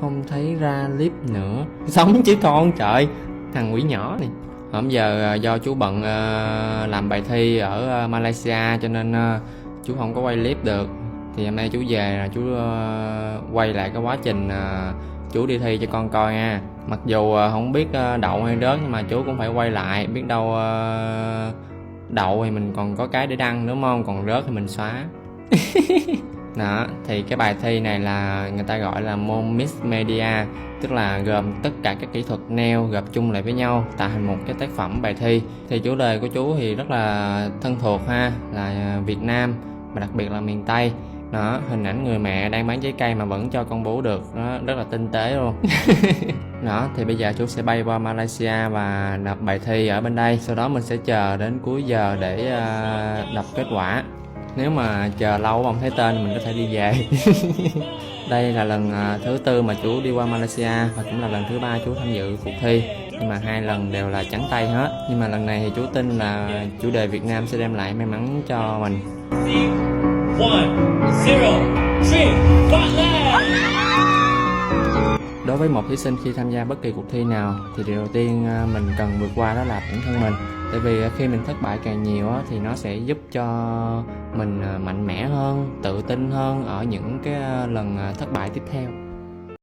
không thấy ra clip nữa. Sống chứ con, trời, thằng quỷ nhỏ này. Hôm giờ do chú bận làm bài thi ở Malaysia cho nên chú không có quay clip được. Thì hôm nay chú về là chú quay lại cái quá trình chú đi thi cho con coi nha. Mặc dù không biết đậu hay rớt nhưng mà chú cũng phải quay lại, biết đâu đậu thì mình còn có cái để đăng đúng không, còn rớt thì mình xóa. Đó, thì cái bài thi này là người ta gọi là môn Mixed Media, tức là gồm tất cả các kỹ thuật nail gộp chung lại với nhau tạo thành một cái tác phẩm bài thi. Thì chủ đề của chú thì rất là thân thuộc ha, là Việt Nam và đặc biệt là miền Tây. Đó, hình ảnh người mẹ đang bán trái cây mà vẫn cho con bú được, nó rất là tinh tế luôn. Đó, thì bây giờ chú sẽ bay qua Malaysia và nộp bài thi ở bên đây. Sau đó mình sẽ chờ đến cuối giờ để đọc kết quả. Nếu mà chờ lâu không thấy tên mình có thể đi về. Đây là lần thứ tư mà chú đi qua Malaysia và cũng là lần thứ 3 chú tham dự cuộc thi. Nhưng mà 2 lần đều là trắng tay hết. Nhưng mà lần này thì chú tin là chủ đề Việt Nam sẽ đem lại may mắn cho mình. 1, 0, 3, Đối với một thí sinh khi tham gia bất kỳ cuộc thi nào thì điều đầu tiên mình cần vượt qua đó là bản thân mình. Tại vì khi mình thất bại càng nhiều thì nó sẽ giúp cho mình mạnh mẽ hơn, tự tin hơn ở những cái lần thất bại tiếp theo.